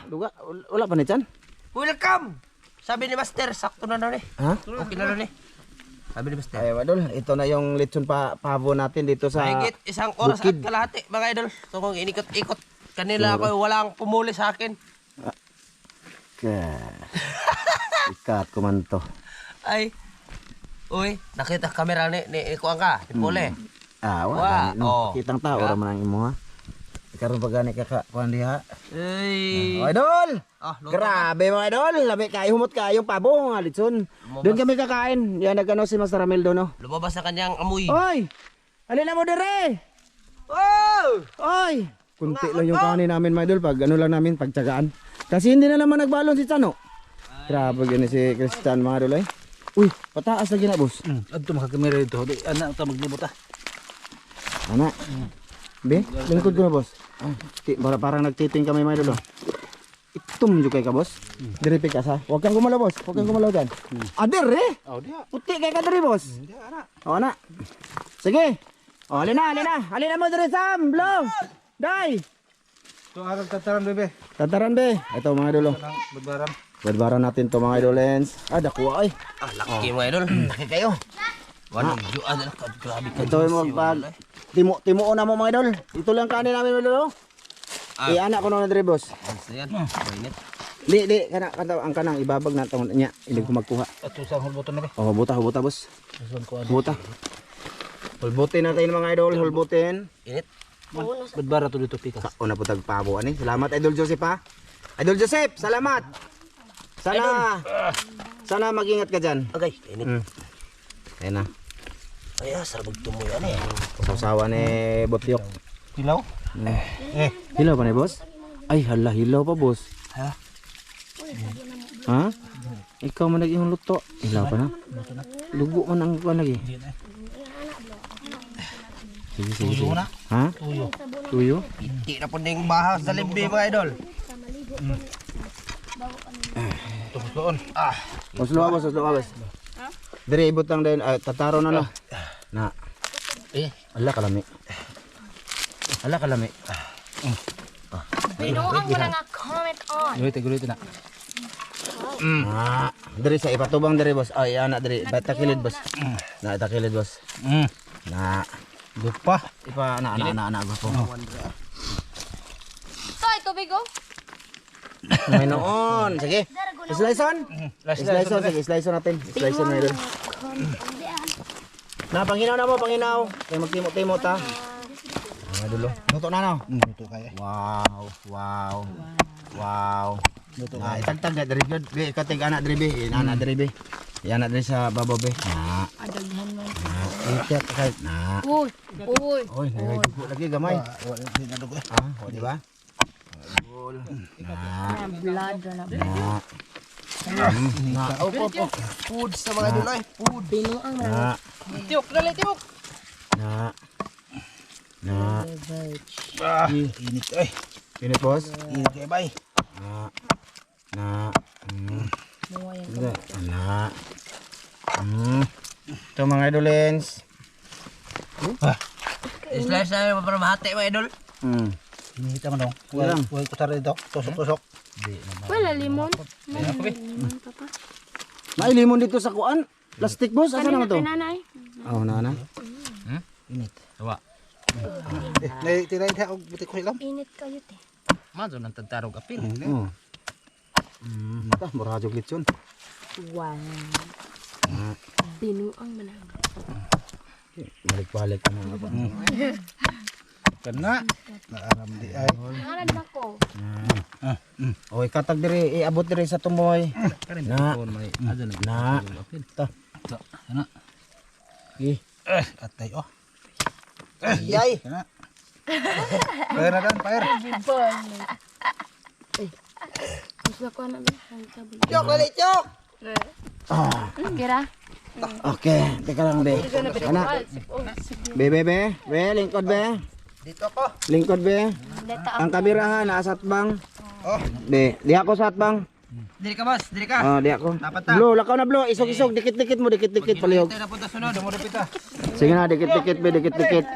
Duga, wala pa ni Chan? Welcome! Sabi ni Master, sakto na daw ni. Ha? Okay na daw ni. Sabi ni Master. Ay, idol, ito na yung lechon pavo natin dito sa Mahigit isang oras bukid. at kalahati, mga idol. So kung inikot-ikot kanila ako, walang pumuli sa akin. Ikat ko man to. Ay, uy, nakita kamera ni Kuang ka, ni Pule. Wala Wow. no. Oh. Kitang tao ra man ang imo ha. Karon pa gani ka kuan diha. Ay. Idol. Luto Grabe mga idol, labi kayo humot kayong pabo nga litson. Doon kami kakain. Yan nagano si Master Ramil doon no. Lumabas na kanyang amoy. Oy! Alin na mo dire? Oh! Oy! Kunti lang yung kanin namin mga idol pag ano lang namin pagtsagaan. Kasi hindi na naman nagbalon si Chano. Grabe gani si Christian mga idol ay. Uy, pataas lagi na boss. Adto makakamera dito. Di ana ta maglibot ah. Ana. Be, lingkod ko na boss. Parang nagtiting kami mga idol. Itum juga kay ka boss. Dire ka sa. Huwag kang gumalaw boss. Huwag kang gumalaw diyan. Dire. Oh, dia. Puti kay ka dire boss. Dia ana. O ana. Sige. O alin na, alin na. Alin na mo dire Sam, blow. Dai. To arang tataran bebe. Tataran be. Ito mga idol. Nang badbaran. Badbaran natin to mga idolens. Dakuha ay. Laki mga idol. Laki kayo. Walang juan na grabe ka. Ito yung pag timo na mo mga idol. Ito lang kanin namin mga idol. Anak ko na dire boss. Ayan. Mainit. Di kana ang kanang ibabag na tong niya. Hindi ko magkuha. Ato sa hulboton na be. Oh, buta boss. Susun ko ano. Buta. Hulbutin natin mga idol, hulbutin. Init. Badbara to dito pika. Una po tagpabo ani. Salamat Idol Joseph ha. Idol Joseph, salamat. Sana mag-ingat ka diyan. Okay, init. Ayun na. Ay, sarap tumoy yan eh. Kasawa ni Botyok. Hilaw? Hilaw pa ni boss? Ay hala, hilaw pa boss. Ha? Ha? Ikaw man nag-ihong luto. Hilaw pa na? Lugo man ang kuwan lagi. Sige. Tuyo na. Ha? Tuyo. Tuyo? Hindi na po na yung bahas sa limbi mga idol. Tumuslon. Oslo boss. Dire ibot lang din tataro na no. Na. Ala kalami. Binuang mo na nga comment on. Gulit na. Dire sa ipatubang dire boss. Ay anak dire, batakilid boss. Na takilid boss. Na Lupa. ipa anak gusto. Soy, tubig oh. May noon. Sige. Slice on. Sige, slice on natin. Slice on na idol. Na panginaw na mo, panginaw. Kay magtimo-timo ta. Dulo. Luto na no. Luto kaya. Wow. Luto na. Itagtag na diri good. Be katig anak diri be. Anak diri be. Yan diri sa babaw be. Na. Adaghan man. Ikat kahit na. Uy. Oy, nagdugo lagi gamay. Wala din na dugo. O di ba? Blood na. Food sa mga idol ay. Food. Binuang mo na. Tiyok, dali tiyok. Na. Init ay. Pinit boss. Init kay bay. Na. Buhay ang Hindi. Ito mga idolens. Slice na para mahati mga idol. Init man dong. Walang. Huwag ko tara dito. Tusok-tusok. wala limon. Limon pa pa. May limon dito sa kuan. Plastic boss, asa naman to? Pinanay. Oh, nana. Init. Tawa. Tirahin ha. Buti ko hilam. Init kayo te. Mazo nang tagtarog apil. Oh. Murajog litson. Wow. Binuang mo na. Balik-balik ka na nga pa. Kana. Naaram di ay. Nangalan ako. Oy, katag diri, iabot diri sa tumoy. Na. Na. Ta. Kana. Atay oh. Yay. Kana. Pair na dan, pair. Mas na ko na ba? Tiyok, dali tiyok. Kira? Okay, teka lang be. Ana. Be, lingkod be. Dito ako. Lingkod be. Deta Ang kabirahan nasa atbang. Oh. Be, di ako sa atbang. Dili ka boss, dili ka. Ah, di ako. Dapat ta. Blo, lakaw na blo. Isog-isog, dikit-dikit mo, dikit-dikit palihog. Tayo na punta sunod, mo dapit ta. Sige na, dikit-dikit, be, dikit-dikit.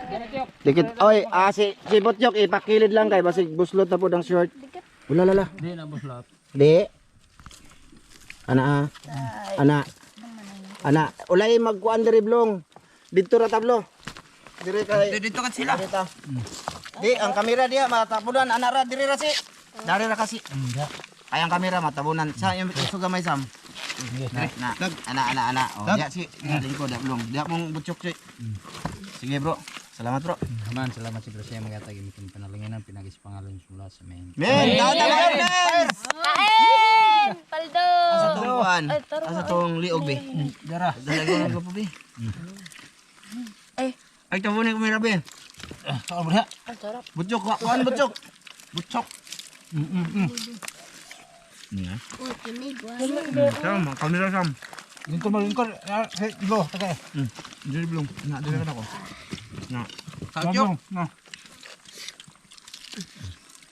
Dikit. Oy, si Botyok ipakilid lang kay basig buslot na po ang short. Wala lala. Di na buslot. Di. Ana. Ana, ulay magkuan diri blong. Dito ra tablo. Diri kay Dito ka sila. dito. Di, ang kamera dia matapunan ana ra diri ra si. Dari ra kasi. Ay ang kamera matabunan. Sa yung iso gamay sam. Na. Ana. Oh, dia si lingkod dia blong. Dia mong Botyok si. Sige bro. Salamat bro. Aman, salamat si Bro siya magatag imikin panalinginan pinagis pangalan sula sa men. Men, daw ta men. Kain! Paldo! Asa tong kuan? Ay, taro, Asa tong liog be? Dara. Dalago ko po be. Ay. Ay tabunin ko mira be. Saan mo diha? Ang sarap. Botyok, kuan Botyok. Botyok. Uy, kinig. Sam, kamera sam. Lingkod. Hey, go, tagay. Dili blong. Na dili ka na ko. Na. Kakyo. No.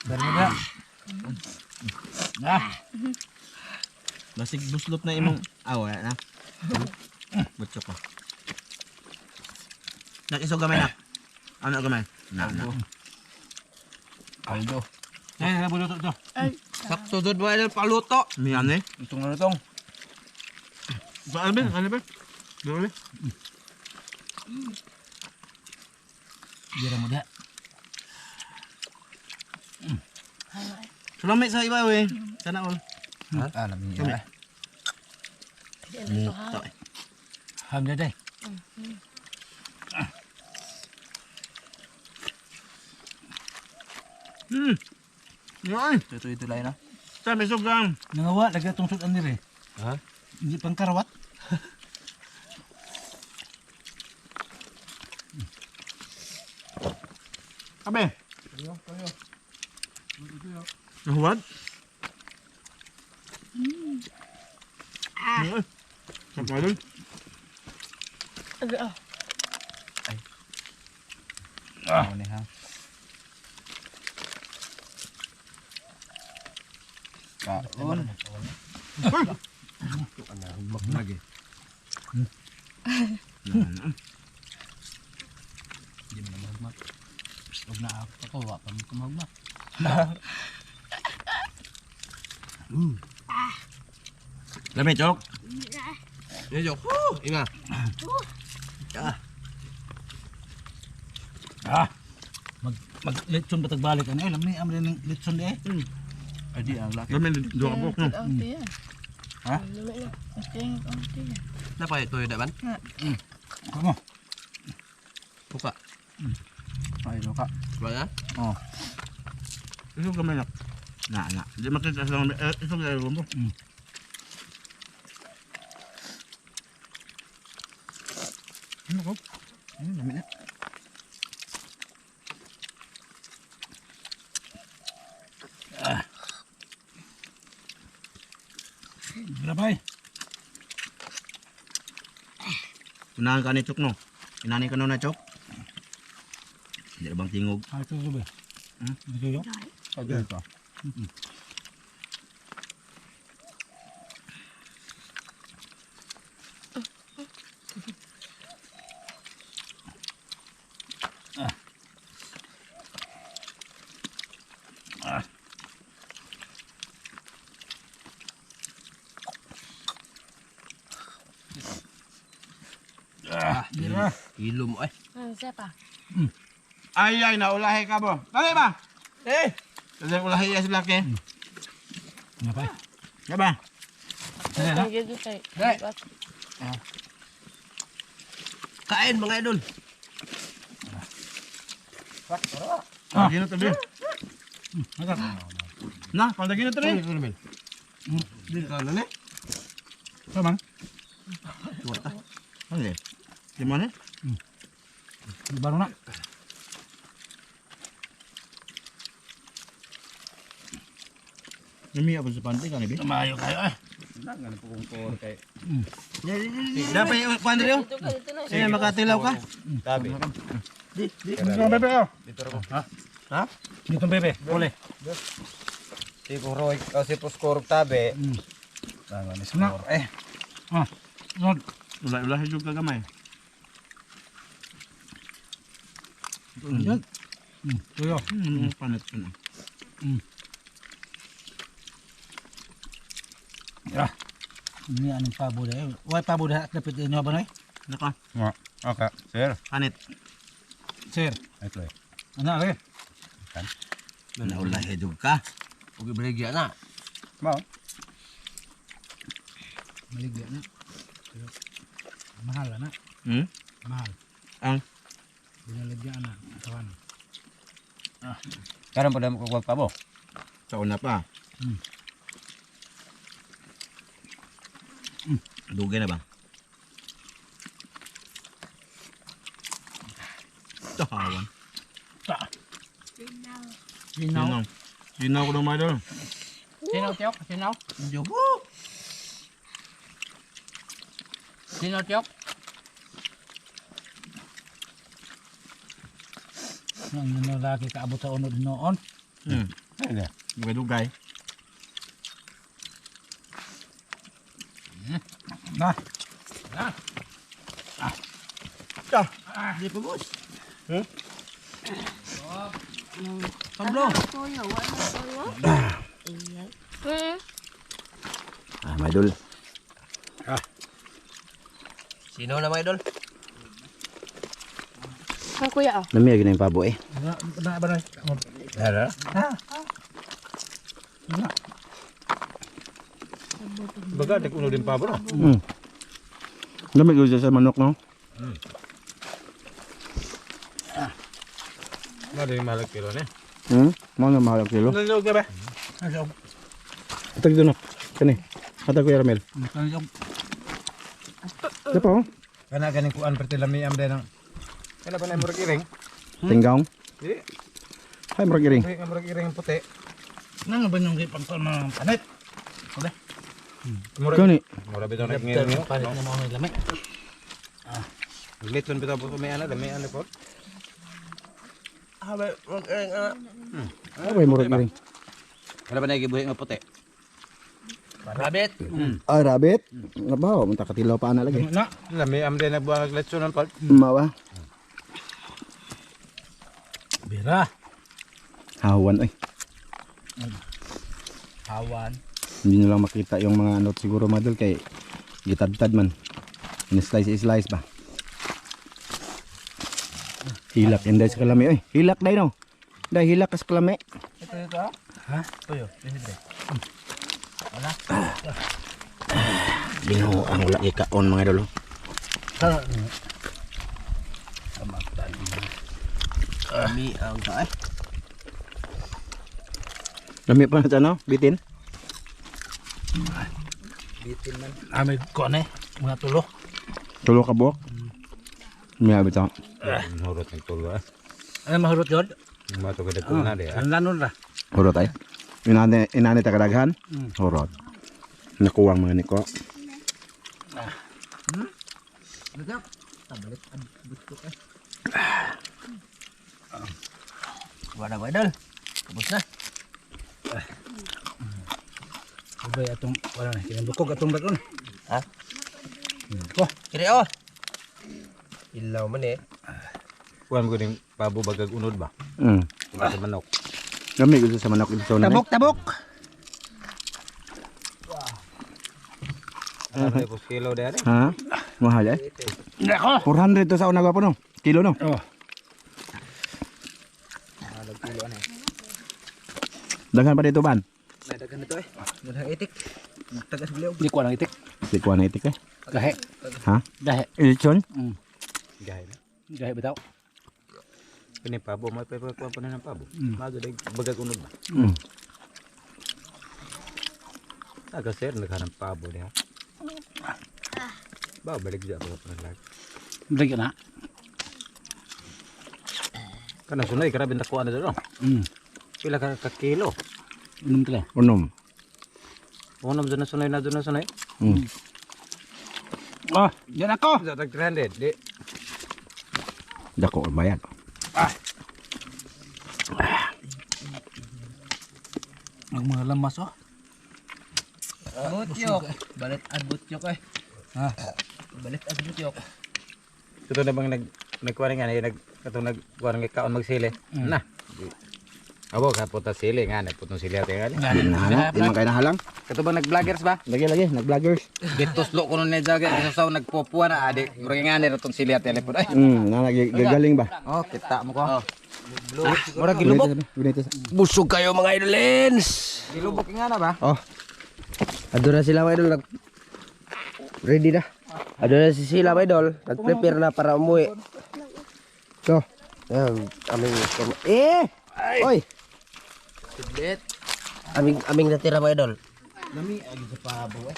Dari mo diha. Basig buslot na imong wala na. Botyok ko. Nag-iso gamay na. Ano gamay? Na. Aldo. Eh, nabulo to. Sakto dod wa el paluto. Miyan eh. Itong lutong. Saan ba? Ano ba? Dole. Dira mo diha. Sulamay sa iba we. Sana all. Alam niya. Ham dia dai. Yan. Ito lain na. Sabi sugang. Nangawa lagi tong sudan diri. Ha? Hindi pang karawat. Abe. Nahuwad? Sampai dun. Ni ha. Kaon. Lagi. Di mo na magmat. Huwag na ako, wa pa mo magmat. Lami chok. Yo yo. Inga. Mag litson ba tagbalik ano? Alam ni amre ning litson di eh. Adi ang laki. Kami dua kapok no. Ha? Napa ito yung daban? Kamu. Buka. Ay do ka. Ba ya? Oh. Iso kami na. Na. Di makita sa iso kaya mo. Ano ko? Ano dami na. Berapa? Unahan ka ni Chok no. Inanin ka no na Chok. Hindi bang tingog. Ah, ito ba? Ito yun? Okay. Ito. Dira. Ilom ay. Siapa? Ay naulahi ka bo. Kali ba? Kasi ulahi ya sebelah ke. Ngapa? Ya ba? Gitu kayak. Dek. Kain mga idol. Gino to be. Agak. Nah, pang gino to rin. Di ka na ni. Saman. Ano eh? Gimana? Baru nak. Nami apa sa panty kan ibi? Mayo kayo eh. Dapat yung pandrio? Sige, makatilaw ka? Dito ang bebe oh. Ha? Dito ang bebe. Boleh. Si Kuroy, o si Puskurog tabi. Tama ni Skor. Sunod. Ulah juga gamay. Yan. Tuyo. Panit ko na. Ini anong pabo deh. Why pabo deh dapat inyo ba noy? Naka, Okay, sir. panit. Sir. Ito eh. Ana re. Manaulah hidup ka. Huwag ibaligya na. Mau? Maligya na. Pero, mahal na. Mahal. Ang? Binaligya na. Kawan. Karon pa mo kukuha pa mo. Sa una pa. Dugay na ba? Tahawan. Sinaw. Sinaw ko ng mga idol. Sinaw tiyok. Sinaw. Jobo. Sinaw tiyok. Ang nanalaki kaabot sa unod noon. Ayun. Dugay-dugay. Na. Di pa boss. Pablo. Kuya, wala kuya. Iyan. Mga idol. Sino na mga idol? Ang kuya ah. Lamig na yung pabo eh. Na ba noy? Dara. Na. Baga nag-uno din pa bro. Lamig ko sa manok no? Ano din mahal kilo ni? Mga na mahal ang kilo. Nalog ka ba? Ano? Atag doon na. Kani. Atag ko Ramel. Ano? Ito pa oh. Kana ganing kuan perti lami am den. Kana ba na murag iring? Tinggaong. Dili. Ay, marag iring. Ay murag iring puti. Nang ba yung pangkon mga panit? Murag Kani. murag bitaw na ngiro niyo. Panit na mga lami. Litson bitaw po may ana ko. Habay, mag-ering ana. Ay, marag iring. Kana ba na gibuhi nga puti? Rabbit. Ay, rabbit. Nabaw, munta katilaw pa na lagi. Na. Lami am den nagbuhag litson ang pal. Mawa. Bira. Hawan ay. Hawan. Hindi nyo lang makita yung mga anot siguro madol kay gitad-tad man. In-slice ba? Hilak yan dahil sa kalami. Ay, hilak dahil no. Dahil hilak ka sa kalami. Ito. Ha? Tuyo. Libre. Ginoo ang wala ikaon mga idol. Kami ang tae. Lami pa na sa ano? Bitin? Amid ko ne. Mga tulo. Tulo ka buwak? May abit ako. Hurot ng tulo ah. Ano mahurot yun? Mato ka dito na de ah. Ang lanon ra. Hurot ay. Inani ta kadaghan? Hurot. Nakuha ang mga niko. Tabalit ang gusto ka. Wala ba idol? Tapos na. Ubay atong wala na. Kinabukog atong dagon. Ha? Ko. Kiri oh. Ilaw man eh. Kuan ko ding pabo bagag unod ba? Sa manok. Lami ko sa manok ito sa una. Tabok. Ano ba ko kilo de ari? Ha? Mahal eh? Nako. 400 to sa una gwapo no? Kilo no? Oh. Daghan pa dito ban? Nadagan nito eh. Mudang itik. Tagas beliau. Di ko lang itik. Di kuha na itik eh. Gahe. Ha? Gahe. Ilchon? Gahay na. Gahe bitaw. Kini pabo may pa na ng pabo. Mago day bagag unod ba? Aga sir naghanap pabo diha. Ba balik dyan ako pa naglag. Balik na. Kana sunay karabin takuan na doon. Pila ka kilo. Minum tala. Unom. Unom doon na sunay. Oh, yan ako. Sa tag 300 di. Dako ang bayad. Ang mga lamas oh. Butyok. Balit at butyok eh. Ha. Balit at butyok. Ito na bang nagkuha nga katong nagkuha nga kaon magsili. Na. Abo ka puta sili nga nagputong sili ate nga. Di man kayo nahalang. Kato bang nag-vloggers ba? Lagi, nag-vloggers. Gituslo ko nun na jaga isaw nagpopuan na adi. Murag nga ni ratong sili ate lepod ay. Gagaling ba? Oh, kita mo ko. Murag gilubok. Gunito. Busog kayo mga idolens. Gilubok nga na ba? Oh, Ado na sila mga idol. Ready na. Ado na si sila mga idol. Nag-prepare na para umuwi. so. Aming Oy! Sidlet. Aming natira mga idol. Lami agi sa pabo eh.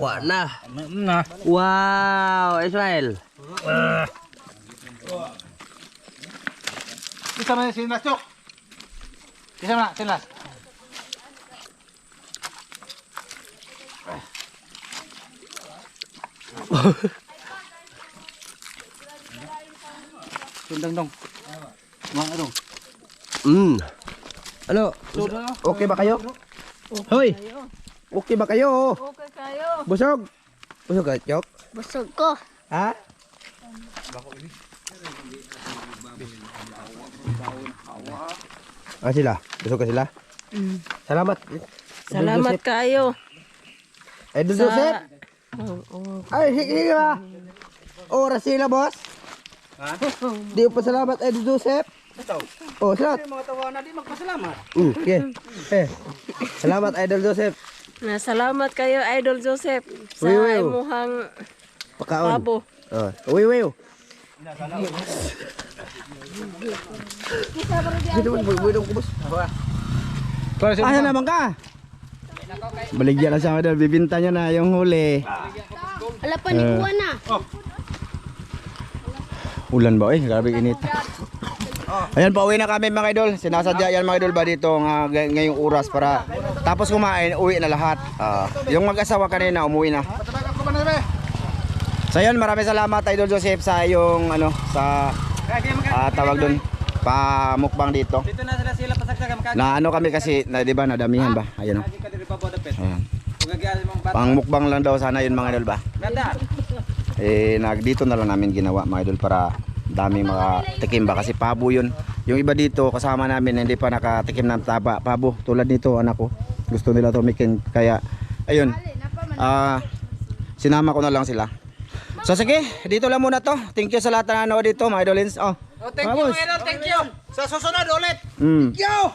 Wa na. Na. Wow, Israel. Isa na sinas chok. Isa na sinas. Sundang dong. Mga dong. Ano? Okay ba kayo? Hoy! Okay ba kayo? Okay kayo. Busog! Busog ka, Chok? Busog ko. Ha? Sila? Busog ka sila? Salamat. Salamat kayo. Idol Joseph? Ay, sige ba? Oras sila, boss? Ha? Di pa salamat, Idol Joseph? Oh, salamat. Mga tawa na di magpasalamat. Okay. Salamat, Idol Joseph. Salamat kayo, Idol Joseph, sa Uy, uy. imuhang Pakaon. pabo. Oh. Uy, uy. Asa naman ka? Baligyan na siya mga idol. Bibinta niya na yung huli. Ala pa ni Kuwan na. Ulan ba? Grabe init. Ayan, pauwi na kami mga idol. Sinasadya yan mga idol ba dito ngayong oras para tapos kumain, uwi na lahat. Yung mag-asawa kanina, umuwi na. So yun, maraming salamat Idol Joseph sa yung ano, sa tawag doon, pamukbang dito. Dito na sila pasagsagan ka. Na ano kami kasi, na, di ba, nadamihan ba? Ayan o. Ayan. Pangmukbang lang daw sana yun mga idol ba? Dito na lang namin ginawa mga idol para daming makatikim ba kasi pabo yun. Yung iba dito kasama namin hindi pa nakatikim ng pabo tulad nito anak ko. Gusto nila tumikin kaya ayun. Sinama ko na lang sila. So sige, dito lang muna to. Thank you sa lahat na nanood dito mga idolins. Thank you mga idol, thank you. Sa susunod ulit. Mm. Yo!